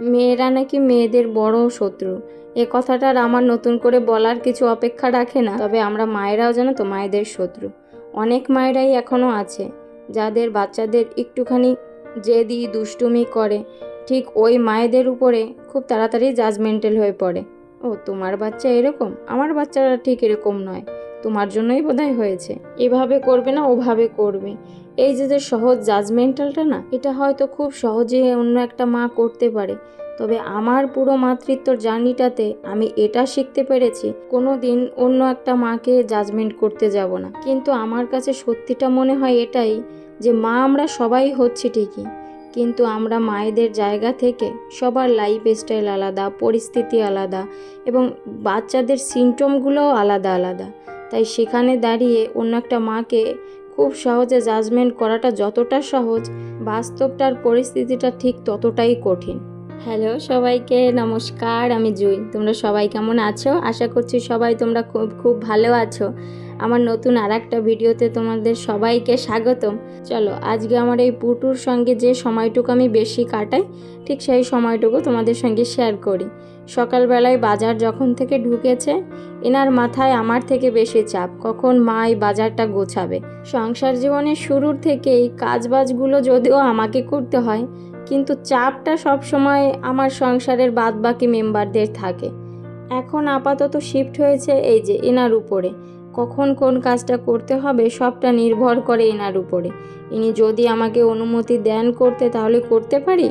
মেয়েরা নাকি মেয়েদের বড় শত্রু। এ কথাটার আমার নতুন করে বলার কিছু অপেক্ষা রাখে না। তবে আমরা মায়েরাও জানো তো মায়েদের শত্রু। অনেক মায়েরাই এখনও আছে যাদের বাচ্চাদের একটুখানি জেদি দুষ্টুমি করে, ঠিক ওই মায়েদের উপরে খুব তাড়াতাড়ি জাজমেন্টাল হয়ে পড়ে। ও তোমার বাচ্চা এরকম, আমার বাচ্চারা ঠিক এরকম নয়, তোমার জন্যই বোধহয় হয়েছে, এভাবে করবে না ওভাবে করবে। এই যে সহজ জাজমেন্টালটা না, এটা হয়তো খুব সহজে অন্য একটা মা করতে পারে। তবে আমার পুরো মাতৃত্বর জার্নিটাতে আমি এটা শিখতে পেরেছি, কোনো দিন অন্য একটা মাকে জাজমেন্ট করতে যাব না। কিন্তু আমার কাছে সত্যিটা মনে হয় এটাই যে মা আমরা সবাই হচ্ছি ঠিকই, কিন্তু আমরা মায়েদের জায়গা থেকে সবার লাইফ স্টাইল আলাদা, পরিস্থিতি আলাদা এবং বাচ্চাদের সিমটমগুলোও আলাদা আলাদা। তাই সেখানে দাঁড়িয়ে অন্য একটা মাকে খুব সহজে জাজমেন্ট করাটা যতটা সহজ, বাস্তবটার পরিস্থিতিটা ঠিক ততটাই কঠিন। হ্যালো সবাইকে, নমস্কার, আমি জুই। তোমরা সবাই কেমন আছো? আশা করছি সবাই তোমরা খুব খুব ভালো আছো। আমার নতুন আর একটা ভিডিওতে তোমাদের সবাইকে স্বাগতম। চলো আজকে আমার এই পুটুর সঙ্গে যে সময়টুকু আমি বেশি কাটাই, ঠিক সেই সময়টুকু তোমাদের সঙ্গে শেয়ার করি। সকালবেলায় বাজার যখন থেকে ঢুকেছে, এনার মাথায় আমার থেকে বেশি চাপ, কখন মা এই বাজারটা গোছাবে। সংসার জীবনের শুরুর থেকেই কাজবাজগুলো যদিও আমাকে করতে হয়, কিন্তু চাপটা সব সময় আমার সংসারের বাদবাকি মেম্বারদের থাকে। এখন আপাতত শিফট হয়েছে এই যে এনার উপরে, কখন কোন কাজটা করতে হবে সবটা নির্ভর করে এনার উপরে। ইনি যদি আমাকে অনুমতি দেন করতে তাহলে করতে পারি,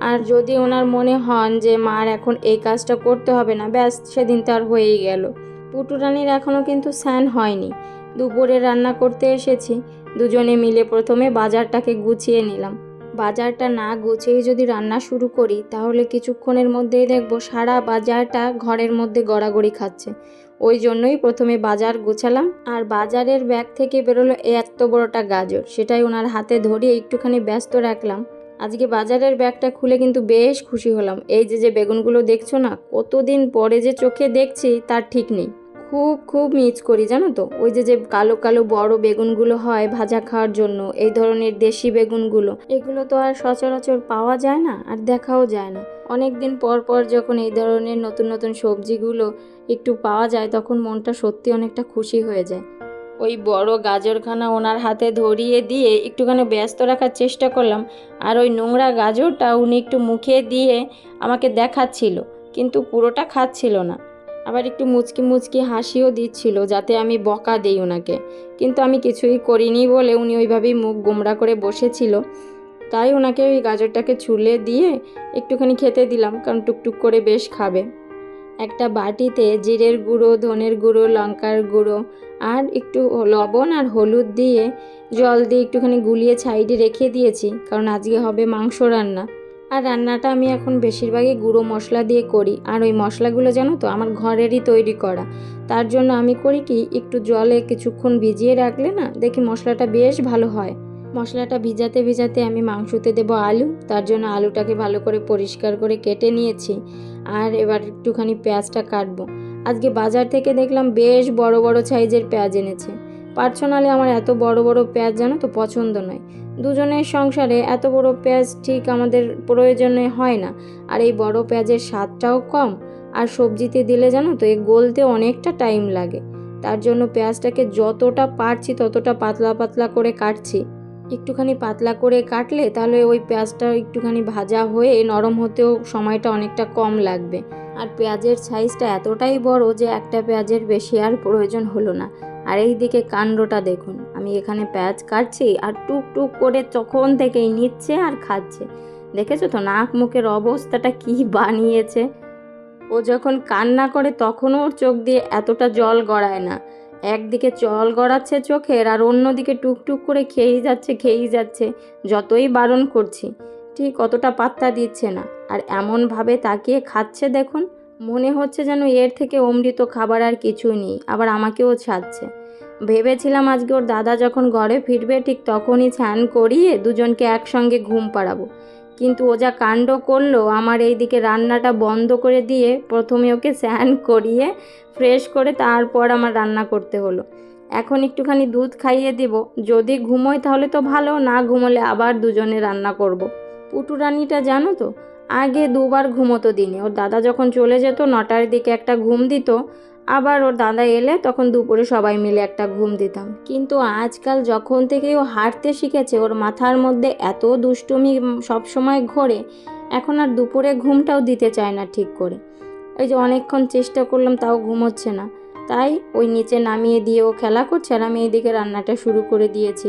আর যদি ওনার মনে হন যে মার এখন এই কাজটা করতে হবে না, ব্যাস সেদিন তার হয়েই গেল। পুটুরানির এখনও কিন্তু স্নান হয়নি। দুপুরে রান্না করতে এসেছি, দুজনে মিলে প্রথমে বাজারটাকে গুছিয়ে নিলাম। বাজারটা না গুছিয়ে যদি রান্না শুরু করি তাহলে কিছুক্ষণের মধ্যেই দেখব সারা বাজারটা ঘরের মধ্যে গড়াগড়ি খাচ্ছে। ওই জন্যই প্রথমে বাজার গোছালাম। আর বাজারের ব্যাগ থেকে বেরোলো এত বড়টা গাজর, সেটাই ওনার হাতে ধরিয়ে একটুখানি ব্যস্ত রাখলাম। আজকে বাজারের ব্যাগটা খুলে কিন্তু বেশ খুশি হলাম। এই যে বেগুনগুলো দেখছো না, কতদিন পরে যে চোখে দেখছি তার ঠিক নেই। খুব খুব মিস করি জানো তো, ওই যে কালো কালো বড় বেগুনগুলো হয় ভাজা খাওয়ার জন্য, এই ধরনের দেশি বেগুনগুলো, এগুলো তো আর সচরাচর পাওয়া যায় না আর দেখাও যায় না। অনেক দিন পর পর যখন এই ধরনের নতুন নতুন সবজিগুলো একটু পাওয়া যায় তখন মনটা সত্যি অনেকটা খুশি হয়ে যায়। ওই বড় গাজরখানা ওনার হাতে ধরিয়ে দিয়ে একটুখানি ব্যস্ত রাখার চেষ্টা করলাম, আর ওই নোংরা গাজরটা উনি একটু মুখে দিয়ে আমাকে দেখাচ্ছিল, কিন্তু পুরোটা খাচ্ছিল না। আবার একটু মুচকি মুচকি হাসিও দিচ্ছিল যাতে আমি বকা দেই ওনাকে, কিন্তু আমি কিছুই করিনি বলে উনি ওইভাবেই মুখ গোমড়া করে বসেছিল। তাই ওনাকে ওই গাজরটাকে ছুলে দিয়ে একটুখানি খেতে দিলাম, কারণ টুকটুক করে বেশ খাবে। একটা বাটিতে জিরের গুঁড়ো, ধনের গুঁড়ো, লঙ্কার গুঁড়ো আর একটু লবণ আর হলুদ দিয়ে জল দিয়ে একটুখানি গুলিয়ে সাইডে রেখে দিয়েছি, কারণ আজকে হবে মাংস রান্না। আর রান্নাটা আমি এখন বেশিরভাগই গুঁড়ো মশলা দিয়ে করি, আর ওই মশলাগুলো জানো তো আমার ঘরেরই তৈরি করা। তার জন্য আমি করি কি, একটু জলে কিছুক্ষণ ভিজিয়ে রাখলে না দেখি মশলাটা বেশ ভালো হয়। মশলাটা ভিজাতে ভিজাতে আমি মাংসতে দেবো আলু, তার জন্য আলুটাকে ভালো করে পরিষ্কার করে কেটে নিয়েছি। আর এবার একটুখানি পেঁয়াজটা কাটবো। আজকে বাজার থেকে দেখলাম বেশ বড় বড় সাইজের পেঁয়াজ এনেছে। পার্সোনালি আমার এত বড় বড় পেঁয়াজ জানো তো পছন্দ নয়। দুজনের সংসারে এত বড় পেঁয়াজ ঠিক আমাদের প্রয়োজনে হয় না। আর এই বড় পেঁয়াজের স্বাদটাও কম, আর সবজিতে দিলে জানো তো এ গলতে অনেকটা টাইম লাগে। তার জন্য পেঁয়াজটাকে যতটা পারছি ততটা পাতলা পাতলা করে কাটছি। একটুখানি পাতলা করে কাটলে তাহলে ওই পেঁয়াজটা একটুখানি ভাজা হয়ে নরম হতেও সময়টা অনেকটা কম লাগবে। আর পেঁয়াজের সাইজটা এতটাই বড় যে একটা পেঁয়াজের বেশি আর প্রয়োজন হলো না। আর এই দিকে কাণ্ডটা দেখুন, আমি এখানে পেঁয়াজ কাটছি আর টুক টুক করে তখন থেকেই নিচ্ছে আর খাচ্ছে। দেখেছো তো নাক মুখের অবস্থাটা কি বানিয়েছে। ও যখন কান্না করে তখনও ওর চোখ দিয়ে এতটা জল গড়ায় না। একদিকে জল গড়াচ্ছে চোখের, আর অন্যদিকে টুকটুক করে খেয়েই যাচ্ছে। যতই বারণ করছি ঠিক অতটা পাত্তা দিচ্ছে না, আর এমনভাবে তাকিয়ে খাচ্ছে দেখুন, মনে হচ্ছে যেন এর থেকে অমৃত খাবার আর কিছুই নেই। আবার আমাকেও ছাড়ছে। ভেবেছিলাম আজকে ওর দাদা যখন ঘরে ফিরবে ঠিক তখনই স্নান করিয়ে দুজনকে একসঙ্গে ঘুম পাড়াবো, কিন্তু ও যা কাণ্ড করলো, আমার এই দিকে রান্নাটা বন্ধ করে দিয়ে প্রথমে ওকে স্নান করিয়ে ফ্রেশ করে তারপর আমার রান্না করতে হলো। এখন একটুখানি দুধ খাইয়ে দেব, যদি ঘুমোয় তাহলে তো ভালো, না ঘুমোলে আবার দুজনে রান্না করব। পুটুরানিটা জানো তো আগে দুবার ঘুমোতো দিনে। ওর দাদা যখন চলে যেত 9টার দিকে একটা ঘুম দিত, আবার ওর দাদা এলে তখন দুপুরে সবাই মিলে একটা ঘুম দিতাম। কিন্তু আজকাল যখন থেকে ও হাঁটতে শিখেছে, ওর মাথার মধ্যে এত দুষ্টুমি সবসময় ঘোরে, এখন আর দুপুরে ঘুমটাও দিতে চায় না ঠিক করে। ওই যে অনেকক্ষণ চেষ্টা করলাম তাও ঘুমোচ্ছে না, তাই ওই নিচে নামিয়ে দিয়ে ও খেলা করছে আর আমি এইদিকে রান্নাটা শুরু করে দিয়েছি।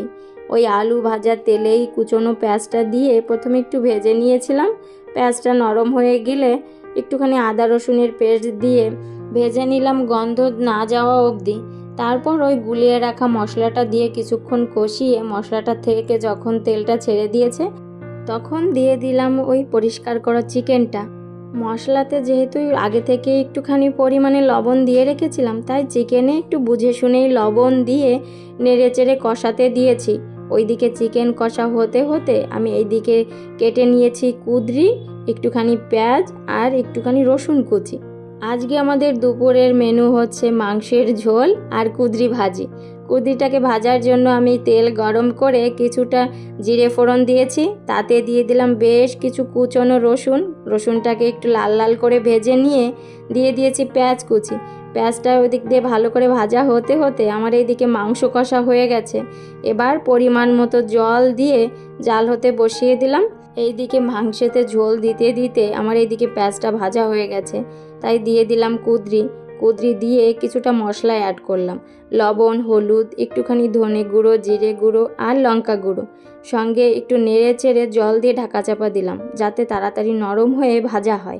ওই আলু ভাজা তেলেই কুচনো পেঁয়াজটা দিয়ে প্রথমে একটু ভেজে নিয়েছিলাম। পেঁয়াজটা নরম হয়ে গেলে একটুখানি আদা রসুনের পেস্ট দিয়ে ভেজে নিলাম গন্ধ না যাওয়া অবধি। তারপর ওই গুলিয়ে রাখা মশলাটা দিয়ে কিছুক্ষণ কষিয়ে মশলাটা থেকে যখন তেলটা ছেড়ে দিয়েছে তখন দিয়ে দিলাম ওই পরিষ্কার করা চিকেনটা। মশলাতে যেহেতু আগে থেকে একটুখানি পরিমাণে লবণ দিয়ে রেখেছিলাম, তাই চিকেনে একটু বুঝে শুনেই লবণ দিয়ে নেড়ে চেড়ে কষাতে দিয়েছি। ওইদিকে চিকেন কষা হতে হতে আমি এইদিকে কেটে নিয়েছি কুঁদরি, একটুখানি পেঁয়াজ আর একটুখানি রসুন কুচি। আজকে আমাদের দুপুরের মেনু হচ্ছে মাংসের ঝোল আর কুঁদরি ভাজি। কুঁদরিটাকে ভাজার জন্য আমি তেল গরম করে কিছুটা জিরে ফোড়ন দিয়েছি, তাতে দিয়ে দিলাম বেশ কিছু কুচনো রসুনটাকে একটু লাল লাল করে ভেজে নিয়ে দিয়ে দিয়েছি পেঁয়াজ কুচি। পেঁয়াজটা ওই দিক দিয়ে ভালো করে ভাজা হতে হতে আমার এইদিকে মাংস কষা হয়ে গেছে। এবার পরিমাণ মতো জল দিয়ে জাল হতে বসিয়ে দিলাম। এইদিকে মাংসেতে ঝোল দিতে দিতে আমার এইদিকে পেঁয়াজটা ভাজা হয়ে গেছে, তাই দিয়ে দিলাম কুঁদরি দিয়ে কিছুটা মশলা অ্যাড করলাম, লবণ, হলুদ, একটুখানি ধনে গুঁড়ো, জিরে গুঁড়ো আর লঙ্কা গুঁড়ো, সঙ্গে একটু নেড়ে চেড়ে জল দিয়ে ঢাকা চাপা দিলাম যাতে তাড়াতাড়ি নরম হয়ে ভাজা হয়।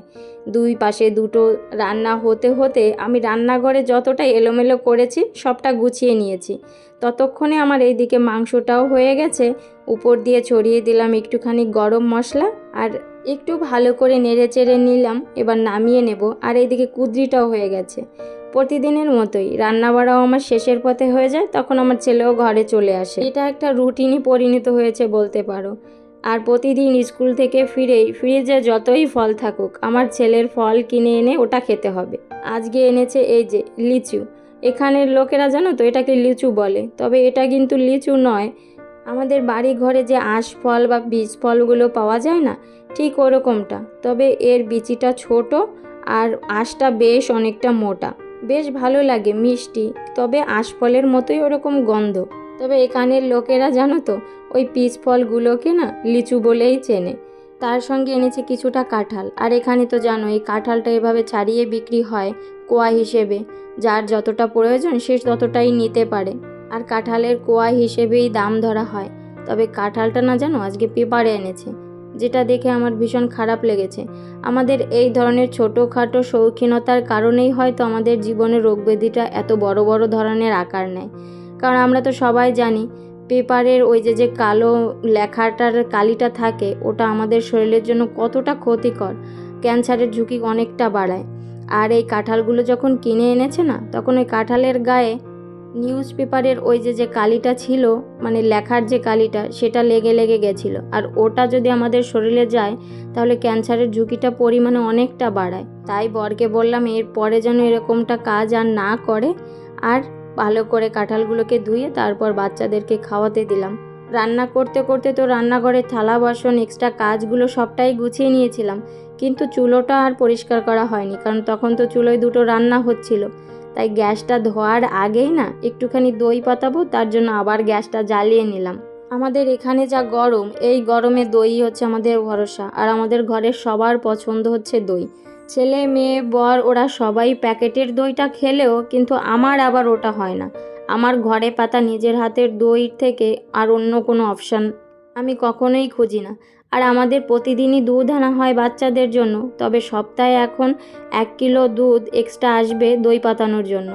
দুই পাশে দুটো রান্না হতে হতে আমি রান্নাঘরে যতটা এলোমেলো করেছি সবটা গুছিয়ে নিয়েছি। ততক্ষণে আমার এইদিকে মাংসটাও হয়ে গেছে। উপর দিয়ে ছড়িয়ে দিলাম একটুখানি গরম মশলা আর একটু ভালো করে নেড়ে চেড়ে নিলাম। এবার নামিয়ে নেব। আর এইদিকে কুঁদরিটাও হয়ে গেছে। প্রতিদিনের মতোই রান্নাবাড়াও আমার শেষের পথে হয়ে যায়, তখন আমার ছেলেও ঘরে চলে আসে। এটা একটা রুটিনই পরিণত হয়েছে বলতে পারো। আর প্রতিদিন স্কুল থেকে ফিরেই ফ্রিজে যতই ফল থাকুক আমার ছেলের ফল কিনে এনে ওটা খেতে হবে। আজকে এনেছে এই যে লিচু। এখানের লোকেরা জানো তো এটাকে লিচু বলে, তবে এটা কিন্তু লিচু নয়। আমাদের বাড়ি ঘরে যে আঁশ ফল বা বীজ ফলগুলো পাওয়া যায় না, ঠিক ওরকমটা, তবে এর বিচিটা ছোট আর আঁশটা বেশ অনেকটা মোটা। বেশ ভালো লাগে, মিষ্টি, তবে আঁশফলের মতোই ওরকম গন্ধ। তবে এখানের লোকেরা জানো তো ওই পিচ ফলগুলোকে না লিচু বলেই চেনে। তার সঙ্গে এনেছে কিছুটা কাঁঠাল। আর এখানে তো জানো এই কাঁঠালটা এভাবে ছাড়িয়ে বিক্রি হয় কোয়া হিসেবে, যার যতটা প্রয়োজন সে ততটাই নিতে পারে। আর কাঁঠালের কোয়া হিসেবেই দাম ধরা হয়। তবে কাঁঠালটা না জানো আজকে পেপারে এনেছে, যেটা দেখে আমার ভীষণ খারাপ লেগেছে। আমাদের এই ধরনের ছোটোখাটো শৌখিনতার কারণেই হয়তো আমাদের জীবনে রোগব্যাধিটা এত বড় বড় ধরনের আকার নেয়। কারণ আমরা তো সবাই জানি পেপারের ওই যে কালো লেখাটার কালিটা থাকে ওটা আমাদের শরীরের জন্য কতটা ক্ষতিকর, ক্যান্সারের ঝুঁকি অনেকটা বাড়ায়। আর এই কাঁঠালগুলো যখন কিনে এনেছে না, তখন ওই কাঁঠালের গায়ে নিউজ পেপারের ওই যে কালিটা ছিল, মানে লেখার যে কালিটা, সেটা লেগে লেগে গেছিলো। আর ওটা যদি আমাদের শরীরে যায় তাহলে ক্যান্সারের ঝুঁকিটা পরিমাণে অনেকটা বাড়ায়। তাই বরকে বললাম এর পরে যেন এরকমটা কাজ আর না করে। আর ভালো করে কাঁঠালগুলোকে ধুয়ে তারপর বাচ্চাদেরকে খাওয়াতে দিলাম। রান্না করতে করতে তো রান্নাঘরের থালা বাসন এক্সট্রা কাজগুলো সবটাই গুছিয়ে নিয়েছিলাম, কিন্তু চুলোটা আর পরিষ্কার করা হয়নি, কারণ তখন তো চুলোয় দুটো রান্না হচ্ছিল। তাই গ্যাসটা ধোয়ার আগেই না একটুখানি দই পাতাবো, তার জন্য আবার গ্যাসটা জ্বালিয়ে নিলাম। আমাদের এখানে যা গরম, এই গরমে দই হচ্ছে আমাদের ভরসা। আর আমাদের ঘরের সবার পছন্দ হচ্ছে দই। ছেলে মেয়ে বর ওরা সবাই প্যাকেটের দইটা খেলেও কিন্তু আমার আবার ওটা হয় না। আমার ঘরে পাতা নিজের হাতের দই থেকে আর অন্য কোনো অপশান আমি কখনোই খুঁজি না। আর আমাদের প্রতিদিনই দুধ আনা হয় বাচ্চাদের জন্য, তবে সপ্তাহে এখন 1 কিলো দুধ এক্সট্রা আসবে দই পাতানোর জন্য,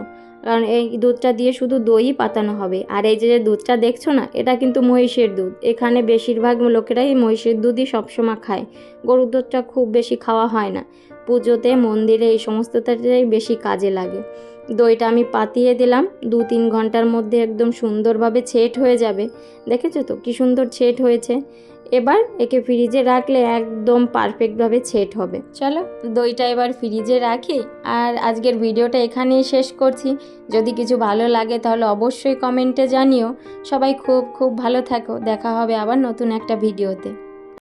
কারণ এই দুধটা দিয়ে শুধু দই পাতানো হবে। আর এই যে দুধটা দেখছো না, এটা কিন্তু মহিষের দুধ। এখানে বেশিরভাগ লোকেরাই মহিষের দুধই সবসময় খায়, গরুর দুধটা খুব বেশি খাওয়া হয় না। পুজোতে মন্দিরে এই সমস্তটাই বেশি কাজে লাগে। দইটা আমি পাতিয়ে দিলাম, 2-3 ঘন্টার মধ্যে একদম সুন্দরভাবে ছেট হয়ে যাবে। দেখেছো তো কি সুন্দর ছেট হয়েছে। এবার একে ফ্রিজে রাখলে একদম পারফেক্টভাবে ছেট হবে। চলো দইটা এবার ফ্রিজে রাখি। আর আজকের ভিডিওটা এখানেই শেষ করছি। যদি কিছু ভালো লাগে তাহলে অবশ্যই কমেন্টে জানিও। সবাই খুব খুব ভালো থাকো। দেখা হবে আবার নতুন একটা ভিডিওতে।